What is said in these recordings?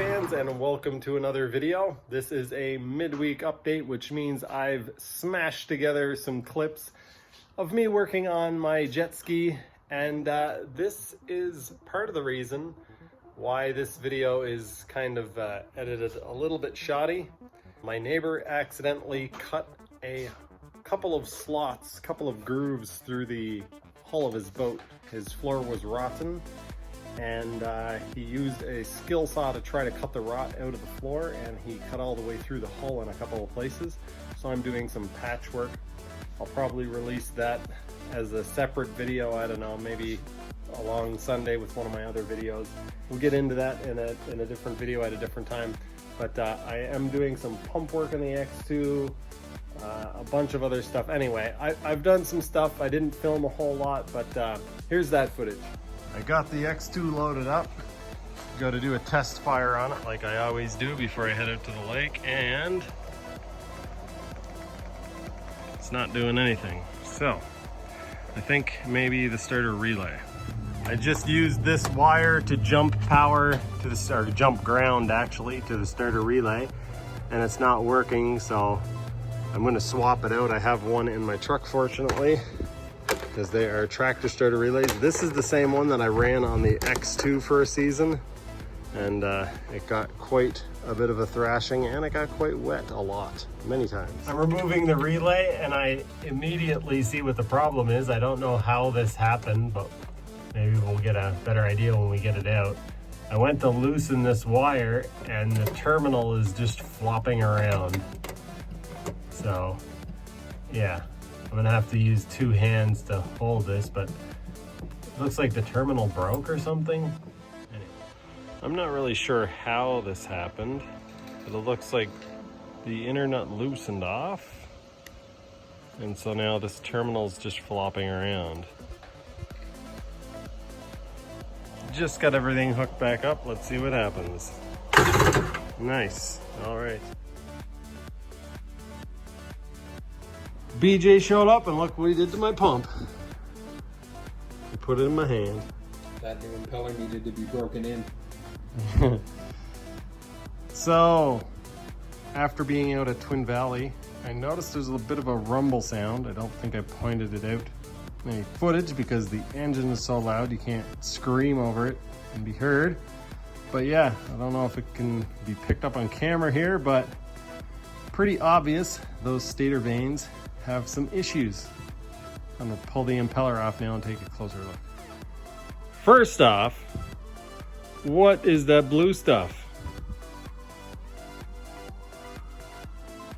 fans, and welcome to another video. This is a midweek update, which means I've smashed together some clips of me working on my jet ski, and this is part of the reason why this video is kind of edited a little bit shoddy. My neighbor accidentally cut a couple of slots, couple of grooves through the hull of his boat. His floor was rotten, and he used a skill saw to try to cut the rot out of the floor, and he cut all the way through the hull in a couple of places. So I'm doing some patchwork. I'll probably release that as a separate video, I don't know, maybe along Sunday with one of my other videos. We'll get into that in a different video at a different time. But I am doing some pump work on the X2, a bunch of other stuff. Anyway, I've done some stuff. I didn't film a whole lot, but here's that footage. I got the X2 loaded up. Got to do a test fire on it like I always do before I head out to the lake, and it's not doing anything. So I think maybe the starter relay. I just used this wire to jump power to the, or jump ground actually, to the starter relay, and it's not working, so I'm going to swap it out. I have one in my truck, fortunately, because they are tractor starter relays. This is the same one that I ran on the X2 for a season, and it got quite a bit of a thrashing, and it got quite wet a lot, many times. I'm removing the relay, and I immediately see what the problem is. I don't know how this happened, but maybe we'll get a better idea when we get it out. I went to loosen this wire, and the terminal is just flopping around. So, yeah. I'm gonna have to use two hands to hold this, but it looks like the terminal broke or something. Anyway, I'm not really sure how this happened, but it looks like the inner nut loosened off, and so now this terminal's just flopping around. Just got everything hooked back up. Let's see what happens. Nice. All right. BJ showed up, and look what he did to my pump. He put it in my hand. That new impeller needed to be broken in. So, after being out at Twin Valley, I noticed there's a bit of a rumble sound. I don't think I pointed it out in any footage because the engine is so loud you can't scream over it and be heard. But yeah, I don't know if it can be picked up on camera here, but pretty obvious those stator vanes have some issues. I'm gonna pull the impeller off now and take a closer look. First off, what is that blue stuff?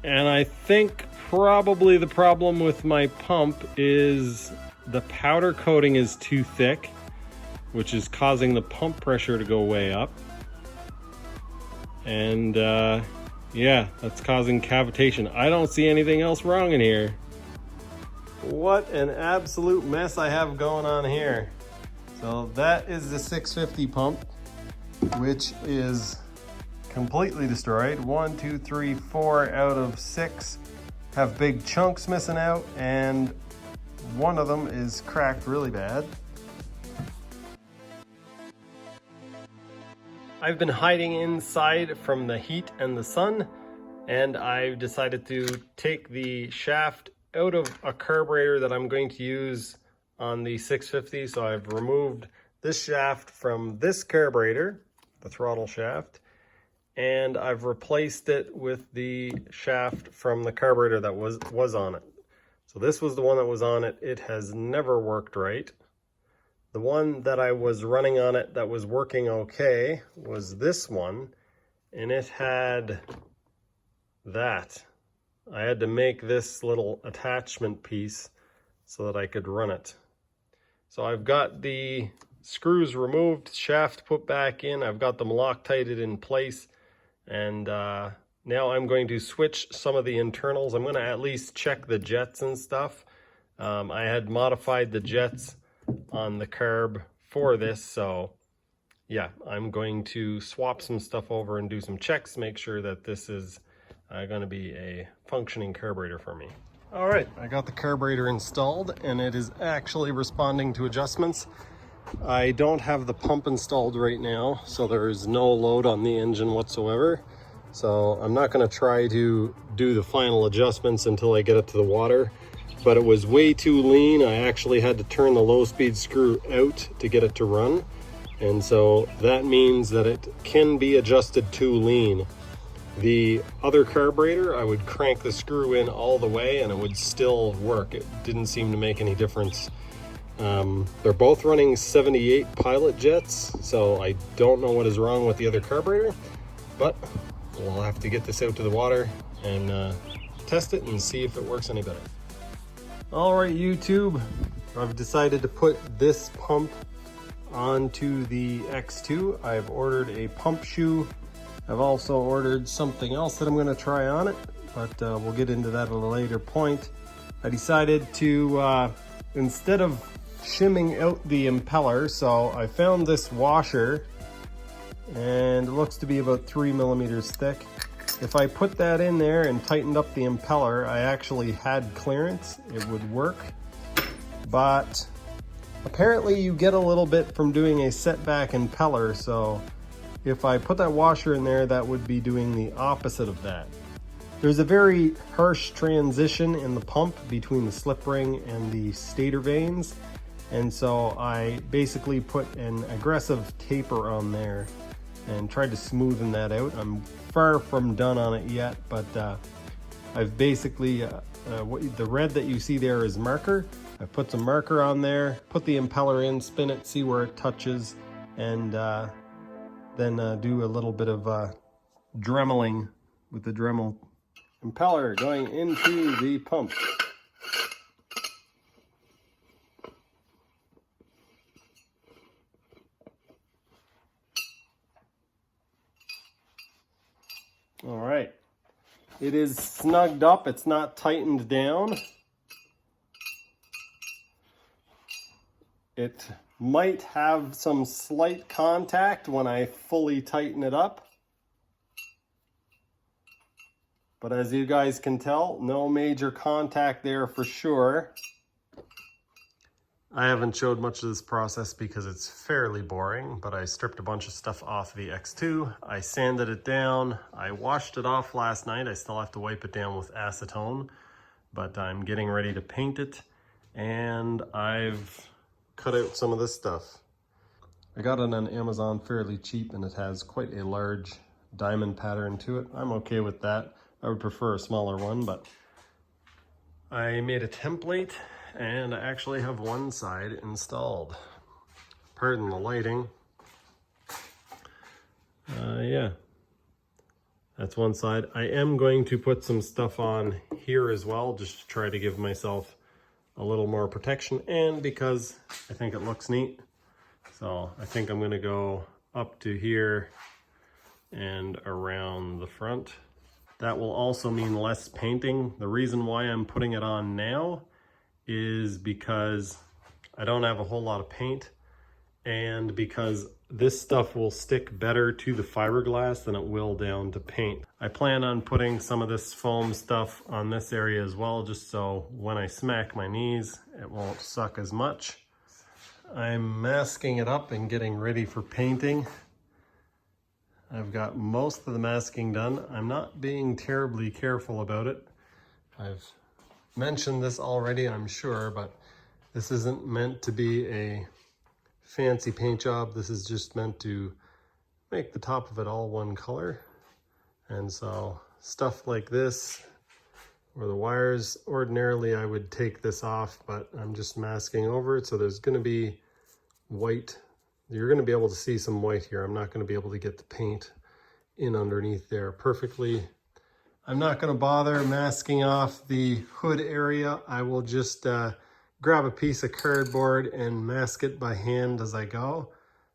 And I think probably the problem with my pump is the powder coating is too thick, which is causing the pump pressure to go way up. And yeah, that's causing cavitation. I don't see anything else wrong in here. What an absolute mess I have going on here. So that is the 650 pump, which is completely destroyed. 1, 2, 3, 4 out of 6 have big chunks missing out, and one of them is cracked really bad. I've been hiding inside from the heat and the sun, and I've decided to take the shaft out of a carburetor that I'm going to use on the 650. So I've removed this shaft from this carburetor, the throttle shaft, and I've replaced it with the shaft from the carburetor that was on it. So this was the one that was on it. It has never worked right. The one that I was running on it that was working okay was this one, and it had that. I had to make this little attachment piece so that I could run it. So I've got the screws removed, shaft put back in, I've got them Loctited in place, and now I'm going to switch some of the internals. I'm going to at least check the jets and stuff. I had modified the jets on the carb for this, so yeah, I'm going to swap some stuff over and do some checks, make sure that this is going to be a functioning carburetor for me. All right, I got the carburetor installed, and it is actually responding to adjustments. I don't have the pump installed right now, so there is no load on the engine whatsoever. So I'm not going to try to do the final adjustments until I get it to the water. But it was way too lean. I actually had to turn the low speed screw out to get it to run. And so that means that it can be adjusted too lean. The other carburetor, I would crank the screw in all the way and it would still work. It didn't seem to make any difference. They're both running 78 pilot jets, so I don't know what is wrong with the other carburetor, but we'll have to get this out to the water and test it and see if it works any better. All right, YouTube, I've decided to put this pump onto the X2. I've ordered a pump shoe. I've also ordered something else that I'm going to try on it, but we'll get into that at a later point. I decided to, instead of shimming out the impeller, so I found this washer, and it looks to be about 3 millimeters thick. If I put that in there and tightened up the impeller, I actually had clearance, it would work. But apparently you get a little bit from doing a setback impeller, so if I put that washer in there, that would be doing the opposite of that. There's a very harsh transition in the pump between the slip ring and the stator vanes, and so I basically put an aggressive taper on there and tried to smoothen that out. I'm far from done on it yet, but I've basically, the red that you see there is marker. I put some marker on there, put the impeller in, spin it, see where it touches, and then do a little bit of dremeling with the Dremel impeller going into the pump. All right, it is snugged up, it's not tightened down. It might have some slight contact when I fully tighten it up. But as you guys can tell, no major contact there for sure. I haven't showed much of this process because it's fairly boring, but I stripped a bunch of stuff off the X2. I sanded it down. I washed it off last night. I still have to wipe it down with acetone, but I'm getting ready to paint it. And I've cut out some of this stuff. I got it on Amazon fairly cheap, and it has quite a large diamond pattern to it. I'm okay with that. I would prefer a smaller one, but I made a template and I actually have one side installed. Pardon the lighting. Yeah, that's one side. I am going to put some stuff on here as well, just to try to give myself a little more protection, and because I think it looks neat. So I think I'm gonna go up to here and around the front. That will also mean less painting. The reason why I'm putting it on now is because I don't have a whole lot of paint, and because this stuff will stick better to the fiberglass than it will down to paint. I plan on putting some of this foam stuff on this area as well, just so when I smack my knees, it won't suck as much. I'm masking it up and getting ready for painting. I've got most of the masking done. I'm not being terribly careful about it. I've mentioned this already, I'm sure, but this isn't meant to be a fancy paint job. This is just meant to make the top of it all one color. And so stuff like this, or the wires, ordinarily I would take this off, but I'm just masking over it. So there's gonna be white. You're gonna be able to see some white here. I'm not gonna be able to get the paint in underneath there perfectly. I'm not gonna bother masking off the hood area. I will just grab a piece of cardboard and mask it by hand as I go.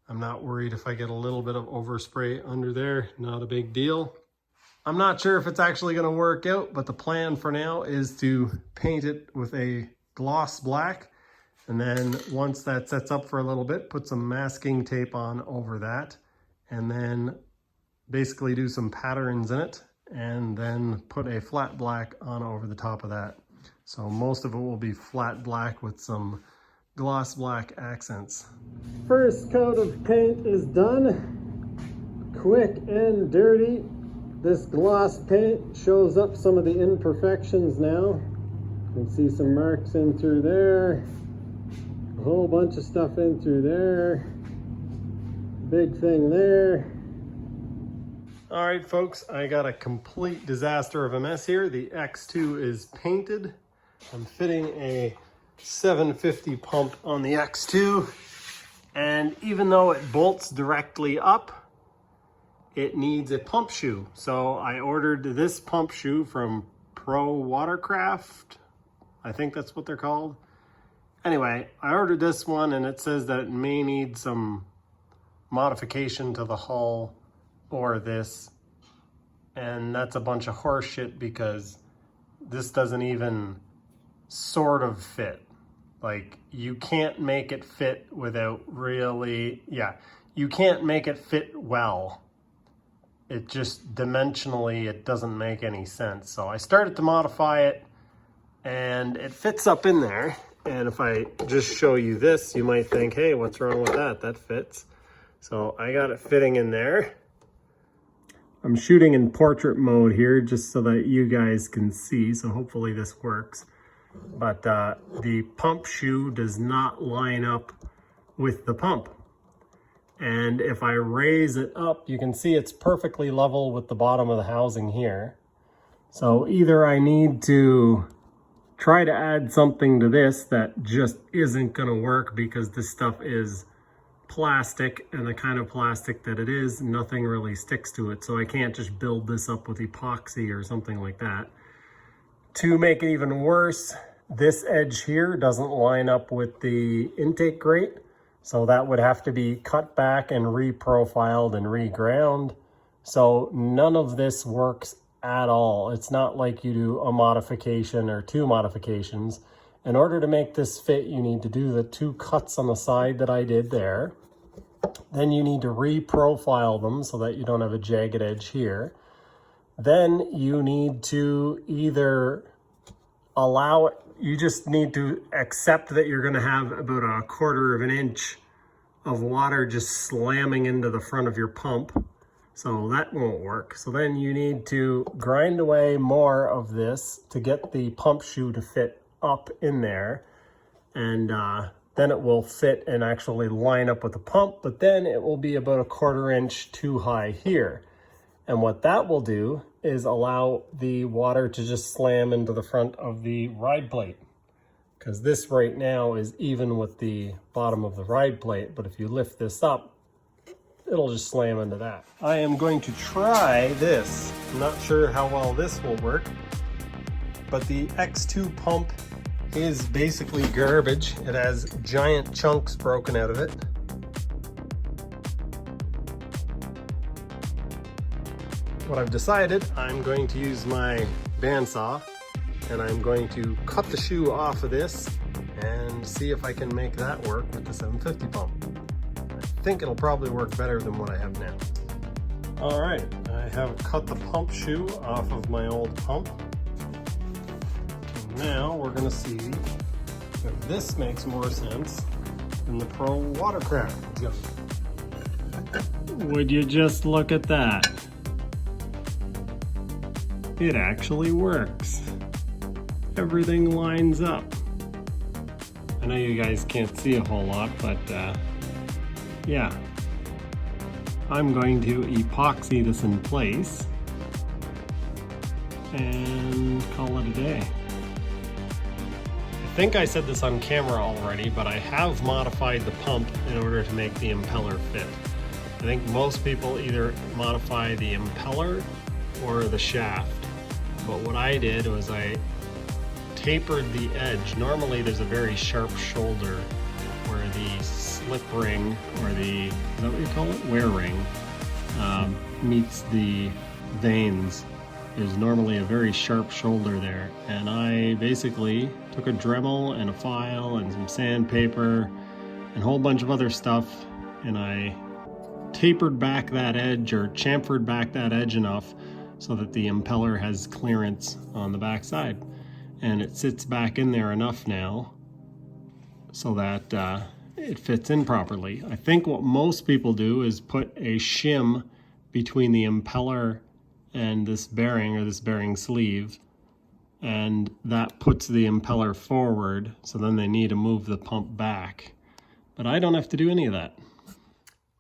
I'm not worried if I get a little bit of overspray under there, not a big deal. I'm not sure if it's actually gonna work out, but the plan for now is to paint it with a gloss black. And then once that sets up for a little bit, put some masking tape on over that, and then basically do some patterns in it, and then put a flat black on over the top of that. So most of it will be flat black with some gloss black accents. First coat of paint is done. Quick and dirty. This gloss paint shows up some of the imperfections now. You can see some marks in through there. A whole bunch of stuff in through there. Big thing there. All right, folks, I got a complete disaster of a mess here. The X2 is painted. I'm fitting a 750 pump on the X2. And even though it bolts directly up, it needs a pump shoe. So I ordered this pump shoe from Pro Watercraft. I think that's what they're called. Anyway, I ordered this one and it says that it may need some modification to the hull or this. And that's a bunch of horse shit because this doesn't even sort of fit. Like, you can't make it fit without really, you can't make it fit well. It just dimensionally, it doesn't make any sense. So I started to modify it and it fits up in there. And if I just show you this, you might think, hey, what's wrong with that? That fits. So I got it fitting in there. I'm shooting in portrait mode here just so that you guys can see. So hopefully this works. But the pump shoe does not line up with the pump. And if I raise it up, you can see it's perfectly level with the bottom of the housing here. So either I need to try to add something to this that just isn't going to work because this stuff is plastic, and the kind of plastic that it is, nothing really sticks to it. So I can't just build this up with epoxy or something like that. To make it even worse, this edge here doesn't line up with the intake grate. So that would have to be cut back and reprofiled and reground. So none of this works at all. It's not like you do a modification or two modifications. In order to make this fit, you need to do the two cuts on the side that I did there. Then you need to reprofile them so that you don't have a jagged edge here. Then you need to either allow it, you just need to accept that you're going to have about 1/4 of an inch of water just slamming into the front of your pump. So that won't work. So then you need to grind away more of this to get the pump shoe to fit up in there. And then it will fit and actually line up with the pump, but then it will be about 1/4 inch too high here. And what that will do is allow the water to just slam into the front of the ride plate. Because this right now is even with the bottom of the ride plate, but if you lift this up, it'll just slam into that. I am going to try this. I'm not sure how well this will work, but the X2 pump is basically garbage. It has giant chunks broken out of it. What I've decided, I'm going to use my bandsaw and I'm going to cut the shoe off of this and see if I can make that work with the 750 pump. I think it'll probably work better than what I have now. All right, I have cut the pump shoe off of my old pump. And now we're gonna see if this makes more sense than the Pro Watercraft. Would you just look at that? It actually works. Everything lines up. I know you guys can't see a whole lot, but yeah. I'm going to epoxy this in place and call it a day. I think I said this on camera already, but I have modified the pump in order to make the impeller fit. I think most people either modify the impeller or the shaft. But what I did was I tapered the edge. Normally there's a very sharp shoulder where the slip ring, or the, is that what you call it? Wear ring, meets the vanes. There's normally a very sharp shoulder there. And I basically took a Dremel and a file and some sandpaper and a whole bunch of other stuff, and I tapered back that edge, or chamfered back that edge enough so that the impeller has clearance on the back side. And it sits back in there enough now so that it fits in properly. I think what most people do is put a shim between the impeller and this bearing, or this bearing sleeve, and that puts the impeller forward, so then they need to move the pump back. But I don't have to do any of that.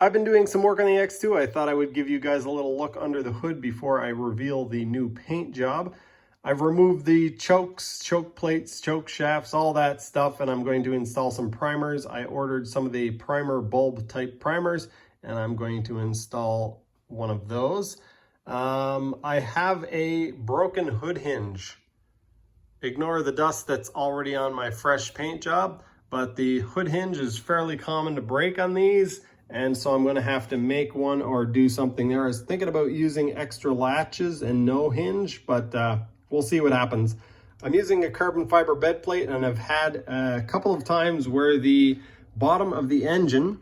I've been doing some work on the X2. I thought I would give you guys a little look under the hood before I reveal the new paint job. I've removed the chokes, choke plates, choke shafts, all that stuff, and I'm going to install some primers. I ordered some of the primer bulb type primers, and I'm going to install one of those. I have a broken hood hinge. Ignore the dust that's already on my fresh paint job, but the hood hinge is fairly common to break on these, and so I'm going to have to make one or do something there. I was thinking about using extra latches and no hinge, but we'll see what happens. I'm using a carbon fiber bed plate, and I've had a couple of times where the bottom of the engine,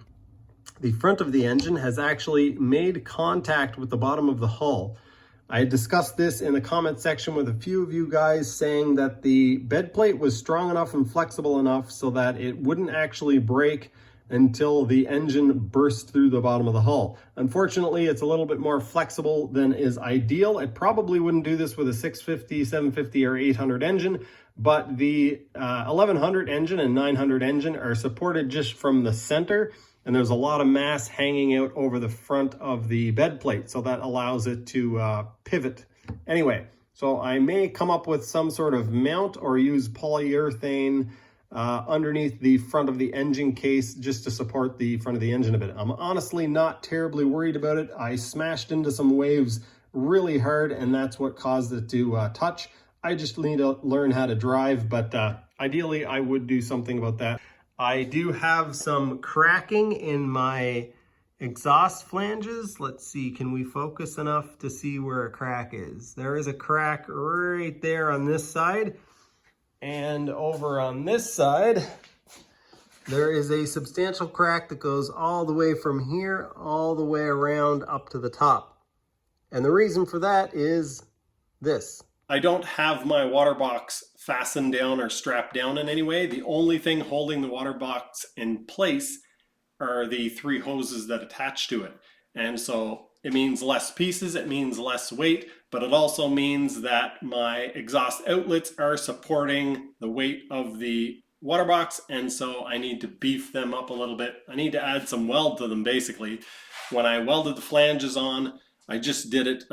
the front of the engine, has actually made contact with the bottom of the hull. I discussed this in the comment section with a few of you guys, saying that the bed plate was strong enough and flexible enough so that it wouldn't actually break until the engine burst through the bottom of the hull. Unfortunately, it's a little bit more flexible than is ideal. It probably wouldn't do this with a 650, 750, or 800 engine, but the 1100 engine and 900 engine are supported just from the center, and there's a lot of mass hanging out over the front of the bed plate, so that allows it to pivot. Anyway, so I may come up with some sort of mount or use polyurethane underneath the front of the engine case just to support the front of the engine a bit. I'm honestly not terribly worried about it. I smashed into some waves really hard, and that's what caused it to touch. I just need to learn how to drive, but ideally I would do something about that. I do have some cracking in my exhaust flanges. Let's see, can we focus enough to see where a crack is? There is a crack right there on this side. And over on this side, there is a substantial crack that goes all the way from here, all the way around up to the top. And the reason for that is this. I don't have my water box fastened down or strapped down in any way. The only thing holding the water box in place are the 3 hoses that attach to it. And so it means less pieces, it means less weight, but it also means that my exhaust outlets are supporting the weight of the water box, and so I need to beef them up a little bit. I need to add some weld to them basically. When I welded the flanges on, I just did it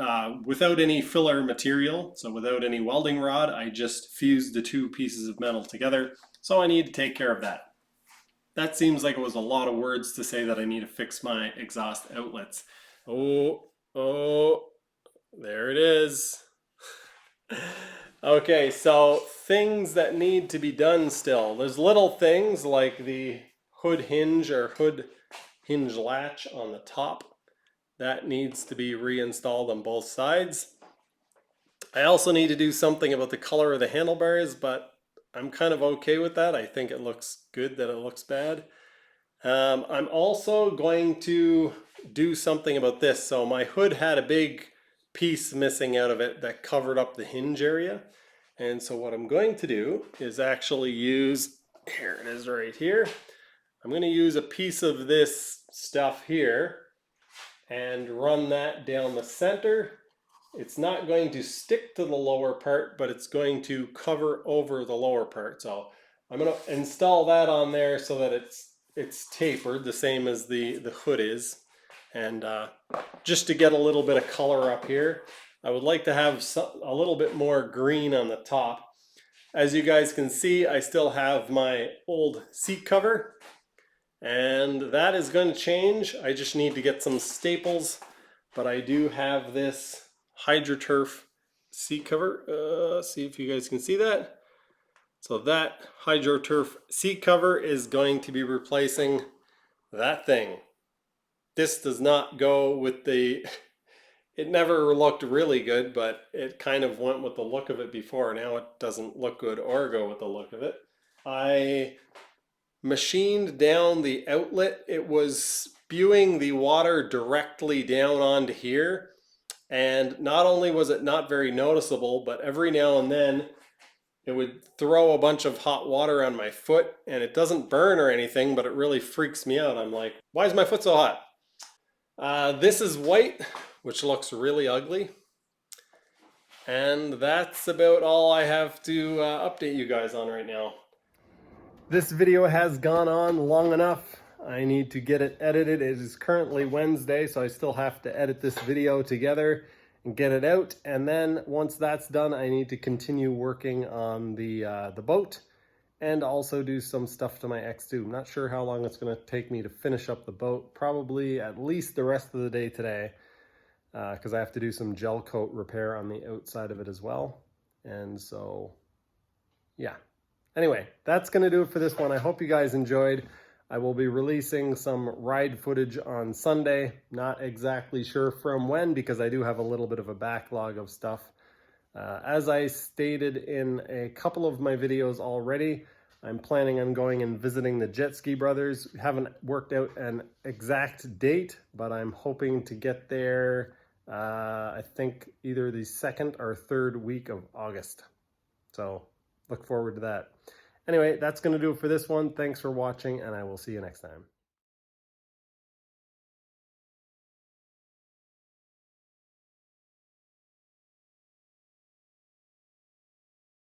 without any filler material, so without any welding rod. I just fused the 2 pieces of metal together, so I need to take care of that. That seems like it was a lot of words to say that I need to fix my exhaust outlets. Oh, there it is. Okay, so things that need to be done still. There's little things like the hood hinge or hood hinge latch on the top. That needs to be reinstalled on both sides. I also need to do something about the color of the handlebars, but I'm kind of okay with that. I think it looks good that it looks bad. I'm also going to do something about this. So my hood had a big piece missing out of it that covered up the hinge area. And so what I'm going to do is actually use, here it is right here. I'm going to use a piece of this stuff here and run that down the center. It's not going to stick to the lower part, but it's going to cover over the lower part. So I'm going to install that on there so that it's tapered the same as the hood is. And just to get a little bit of color up here, I would like to have a little bit more green on the top. As you guys can see, I still have my old seat cover, and that is going to change. I just need to get some staples, but I do have this HydroTurf seat cover. See if you guys can see that. So that HydroTurf seat cover is going to be replacing that thing. This does not go with the, it never looked really good, but it kind of went with the look of it before. Now it doesn't look good or go with the look of it. I machined down the outlet. It was spewing the water directly down onto here. And not only was it not very noticeable, but every now and then it would throw a bunch of hot water on my foot, and it doesn't burn or anything, but it really freaks me out. I'm like, why is my foot so hot? This is white, which looks really ugly. And that's about all I have to update you guys on right now. This video has gone on long enough. I need to get it edited. It is currently Wednesday, so I still have to edit this video together and get it out. And then once that's done, I need to continue working on the boat and also do some stuff to my X2. I'm not sure how long it's going to take me to finish up the boat. Probably at least the rest of the day today, because I have to do some gel coat repair on the outside of it as well. And so, yeah. Anyway, that's going to do it for this one. I hope you guys enjoyed. I will be releasing some ride footage on Sunday. Not exactly sure from when, because I do have a little bit of a backlog of stuff. As I stated in a couple of my videos already, I'm planning on going and visiting the Jet Ski Brothers. Haven't worked out an exact date, but I'm hoping to get there, I think either the 2nd or 3rd week of August. So look forward to that. Anyway, that's going to do it for this one. Thanks for watching, and I will see you next time.